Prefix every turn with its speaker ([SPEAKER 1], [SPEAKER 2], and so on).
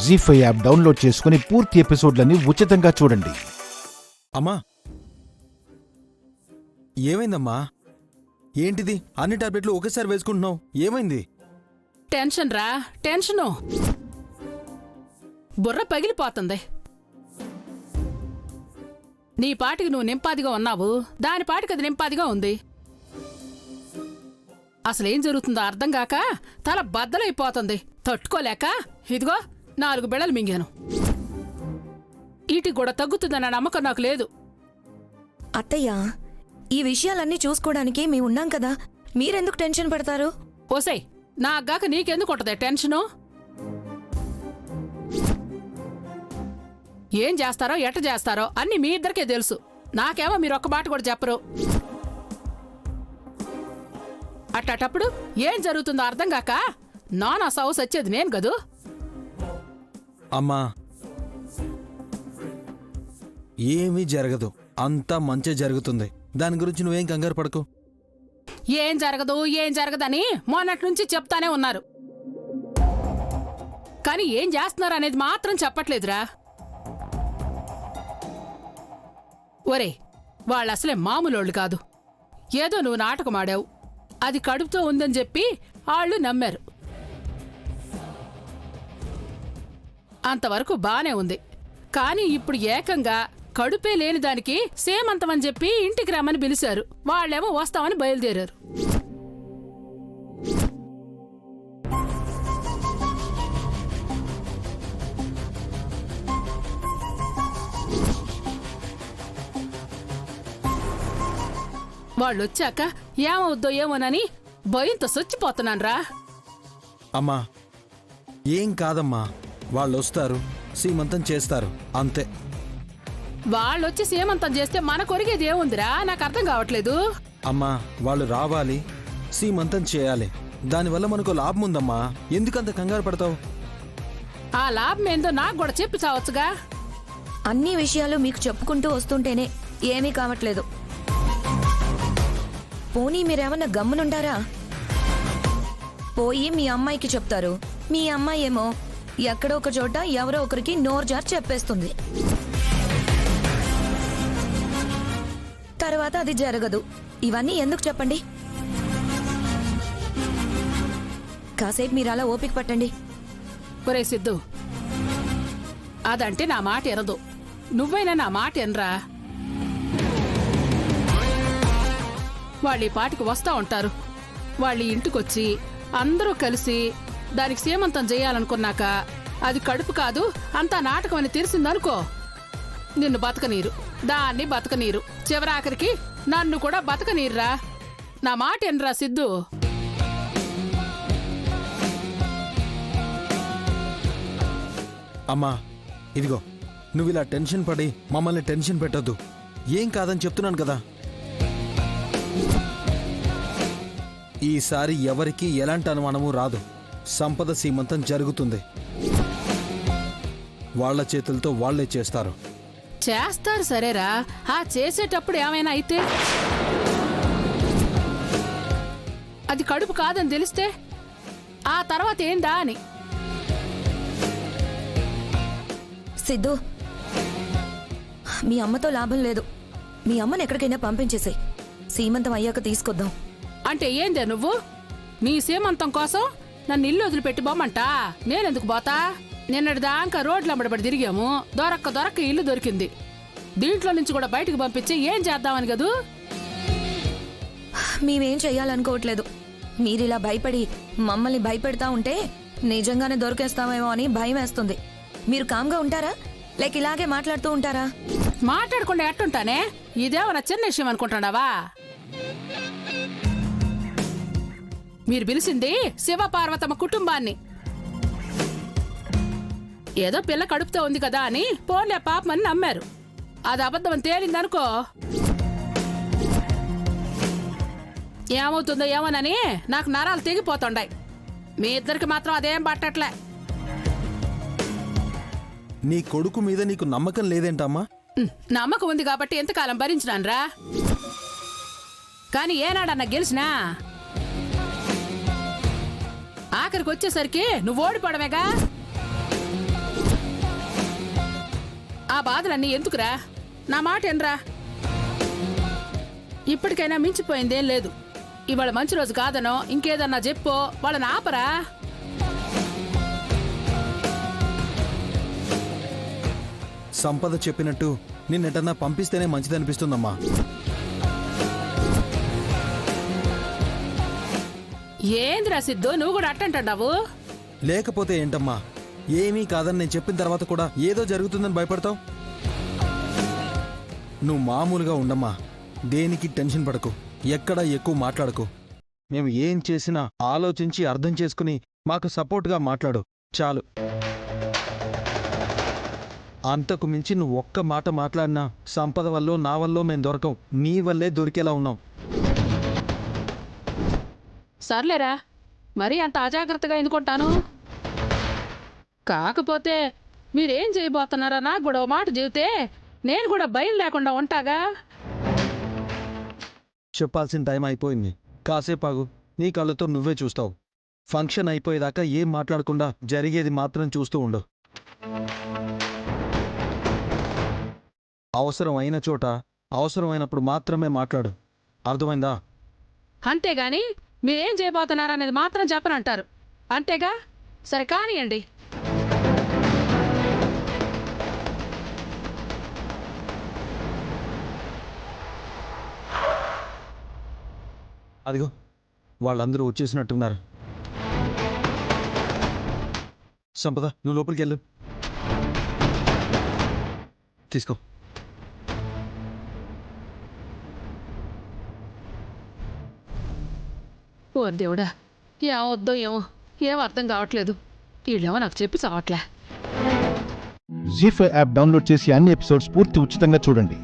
[SPEAKER 1] జీ5 app download చేసుకుని పూర్తి ఎపిసోడ్లని ఉచితంగా చూడండి.
[SPEAKER 2] అమ్మా, ఏమైందమ్మా? ఏంటిది? అన్ని టాబ్లెట్లు ఒకేసారి వేసుకుంటున్నావు, ఏమైంది?
[SPEAKER 3] టెన్షన్ రా, టెన్షను. బుర్ర పగిలిపోతుంది. నీ పాటికి నువ్వు నింపాదిగా ఉన్నావు, దాని పాటికి అది నింపాదిగా ఉంది. అసలేం జరుగుతుందో అర్థం కాక తల బద్దలైపోతుంది. తట్టుకోలేక ఇదిగో 4 బిళ్ళలు మింగాను. ఈటికి కూడా తగ్గుతుందన్న నమ్మకం నాకు లేదు.
[SPEAKER 4] అత్తయ్య, ఈ విషయాలన్నీ చూసుకోవడానికి మేమున్నాం కదా, మీరెందుకు టెన్షన్ పడతారు?
[SPEAKER 3] ఓసై, నాగాక నీకెందుకు ఉంటదే టెన్షను? ఏం చేస్తారో ఎట్ట చేస్తారో అన్ని మీ ఇద్దరికే తెలుసు. నాకేమో మీరు ఒక్క మాట కూడా చెప్పరు. అట్టప్పుడు ఏం జరుగుతుందో అర్థం కాక నానా సౌస్ వచ్చేది నేను కదూ.
[SPEAKER 2] అమ్మా, ఏమీ జరగదు, అంతా మంచి జరుగుతుంది. దాని గురించి నువ్వేం కంగారు పడకు.
[SPEAKER 3] ఏం జరగదని మొన్నటి నుంచి చెప్తానే ఉన్నారు, కానీ ఏం చేస్తున్నారు అనేది మాత్రం చెప్పట్లేదురా. ఒరే, వాళ్ళు అసలే మామూలోళ్ళు కాదు. ఏదో నువ్వు నాటకం ఆడావు, అది కడుపుతో ఉందని చెప్పి వాళ్ళు నమ్మారు. అంతవరకు బానే ఉంది. కానీ ఇప్పుడు ఏకంగా కడుపే లేని దానికి సేమంతమని చెప్పి ఇంటికి రమ్మని పిలిచారు. వాళ్ళేమో వస్తామని బయలుదేరారు. వాళ్ళొచ్చాక ఏమవుద్దో ఏమోనని భయంతో చచ్చిపోతున్నాన్రా.
[SPEAKER 2] అమ్మా, ఏం కాదమ్మా, వాళ్ళొస్తారు, సీమంతం చేస్తారు, అంతే.
[SPEAKER 3] వాళ్ళొచ్చి సీమంతం చేస్తే మన కొరిగేది ఏముందిరా? నాకు అర్థం కావట్లేదు.
[SPEAKER 2] అమ్మా, వాళ్ళు రావాలి, సీమంతం చేయాలి. దానివల్ల మనకు లాభం ఉందమ్మా, ఎందుకంత కంగారు పడతావు?
[SPEAKER 3] ఆ లాభం ఏందో నాకు కూడా చెప్పి చావచ్చుగా.
[SPEAKER 4] అన్ని విషయాలు మీకు చెప్పుకుంటూ వస్తుంటేనే ఏమీ కావట్లేదు. పోనీ మీరేమన్నా గమ్మునుంటారా? పోయి మీ అమ్మాయికి చెప్తారు, మీ అమ్మాయి ఏమో ఎక్కడో ఒక చోట ఎవరో ఒకరికి నోరు జారి చెప్పేస్తుంది. తర్వాత అది జరగదు. ఇవన్నీ ఎందుకు చెప్పండి? కాసేపు మీరు అలా ఓపిక పట్టండి.
[SPEAKER 3] ఒరే సిద్ధు, అదంటే నా మాట ఎనదు. నువ్వైనా నా మాట ఎనరా. వాళ్ళు ఈ పాటికి వస్తా ఉంటారు. వాళ్ళ ఇంటికొచ్చి అందరూ కలిసి దానికి సీమంతం చేయాలనుకున్నాక అది కడుపు కాదు అంతా నాటకం అని తెలిసిందనుకో, నిన్ను బతకనీరు, దాన్ని బతకనీరు, చివరాఖరికి నన్ను కూడా బతకనీరురా. నా మాట ఎనరా సిద్ధు.
[SPEAKER 2] అమ్మా, ఇదిగో, నువ్వు ఇలా టెన్షన్ పడి మమ్మల్ని టెన్షన్ పెట్టొద్దు. ఏం కాదని చెప్తున్నాను కదా. ఈసారి ఎవరికి ఎలాంటి అనుమానము రాదు. సంపద సీమంతం జరుగుతుంది. వాళ్ల చేతులతో వాళ్లే చేస్తారు.
[SPEAKER 3] చేస్తారు సరేరా, ఆ చేసేటప్పుడు ఏమైనా అయితే అది కడుపు కాదని తెలిస్తే ఆ తర్వాత ఏందా అని.
[SPEAKER 4] సిద్ధు, మీ అమ్మతో లాభం లేదు. మీ అమ్మని ఎక్కడికైనా పంపించేసాయి. సీమంతం అయ్యాక తీసుకొద్దాం.
[SPEAKER 3] అంటే ఏందే నువ్వు? నీ సీమంతం కోసం నన్ను ఇల్లు వదిలిపెట్టి బొమ్మంటా? నేనెందుకు పోతా? నిన్నటి దాకా రోడ్లు అమ్మడబడి తిరిగాము, దొరక్క ఇల్లు దొరికింది. దీంట్లో నుంచి కూడా బయటకు పంపించి ఏం చేద్దామని కదూ.
[SPEAKER 4] మేమేం చెయ్యాలనుకోవట్లేదు. మీరిలా భయపడి మమ్మల్ని భయపెడతా ఉంటే నిజంగానే దొరికేస్తామేమో అని భయం వేస్తుంది. మీరు కామ్గా ఉంటారా, లేక ఇలాగే మాట్లాడుతూ ఉంటారా?
[SPEAKER 3] మాట్లాడకుండా ఎట్టుంటానే? ఇదేమన్నా చిన్న విషయం అనుకుంటున్నావా? మీరు పిలిచింది శివపార్వతమ్మ కుటుంబాన్ని. ఏదో పిల్ల కడుపుతో ఉంది కదా అని పోన్లే పాపమని నమ్మారు. అది అబద్ధమని తేలిందనుకో, ఏమవుతుందో ఏమోనని నాకు నరాలు తెగిపోతుండాయి. మీ ఇద్దరికి మాత్రం అదేం పట్టట్లే.
[SPEAKER 2] నీ కొడుకు మీద నీకు నమ్మకం లేదేంటమ్మా?
[SPEAKER 3] నమ్మకం ఉంది కాబట్టి ఎంతకాలం భరించినాన్రా. కానీ ఏనాడన్నా గెలిచినా ఆఖరికి వచ్చేసరికి నువ్వు ఓడిపోవడమేగా. బాధలన్నీ ఎందుకురా? నా మాట ఎనరా. ఇప్పటికైనా మించిపోయిందేం లేదు. ఇవాళ మంచి రోజు కాదనో ఇంకేదన్నా చెప్పో వాళ్ళని ఆపరా.
[SPEAKER 2] సంపద చెప్పినట్టు నిన్నెటన్నా పంపిస్తేనే మంచిదనిపిస్తుందమ్మా.
[SPEAKER 3] ఏందిరా సిద్ధు, నువ్వు కూడా అట్టంటున్నావు?
[SPEAKER 2] లేకపోతే ఏంటమ్మా, ఏమీ కాదని నేను చెప్పిన తర్వాత కూడా ఏదో జరుగుతుందని భయపడతావు? నువ్వు మామూలుగా ఉండమ్మా, దేనికి టెన్షన్ పడకు, ఎక్కడ ఎక్కువ మాట్లాడకు. మేము ఏం చేసినా ఆలోచించి అర్థం చేసుకుని మాకు సపోర్ట్గా మాట్లాడు చాలు. అంతకు మించి నువ్వు ఒక్క మాట మాట్లాడినా సంపద వల్లో నా వల్లో మేము దొరకం, నీ వల్లే దొరికేలా ఉన్నాం.
[SPEAKER 3] సర్లేరా, మరీ అంత అజాగ్రత్తగా ఎందుకుంటాను? కాకపోతే మీరేం చేయబోతున్నారా నాకు కూడా ఓ మాట చెబితే నేను కూడా భయం లేకుండా ఉంటాగా.
[SPEAKER 2] చెప్పాల్సిన టైం అయిపోయింది, కాసేపు ఆగు, నీ కళ్ళతో నువ్వే చూస్తావు. ఫంక్షన్ అయిపోయేదాకా ఏం మాట్లాడకుండా జరిగేది మాత్రం చూస్తూ ఉండు. అవసరం అయిన చోట అవసరమైనప్పుడు మాత్రమే మాట్లాడు, అర్థమైందా?
[SPEAKER 3] అంతేగాని మీరేం చేయబోతున్నారా అనేది మాత్రం చెప్పనంటారు, అంతేగా? సరే కానియండి.
[SPEAKER 2] అదిగో వాళ్ళందరూ వచ్చేసినట్టున్నారు. సంపద, నువ్వు లోపలికి వెళ్ళు, తీసుకో.
[SPEAKER 3] ఓ దేవుడా, ఏమొద్దో ఏమో, ఏం అర్థం కావట్లేదు. వీళ్ళేమో నాకు చెప్పి చావట్లే.
[SPEAKER 1] జీ5 యాప్ డౌన్లోడ్ చేసి అన్ని ఎపిసోడ్స్ పూర్తి ఉచితంగా చూడండి.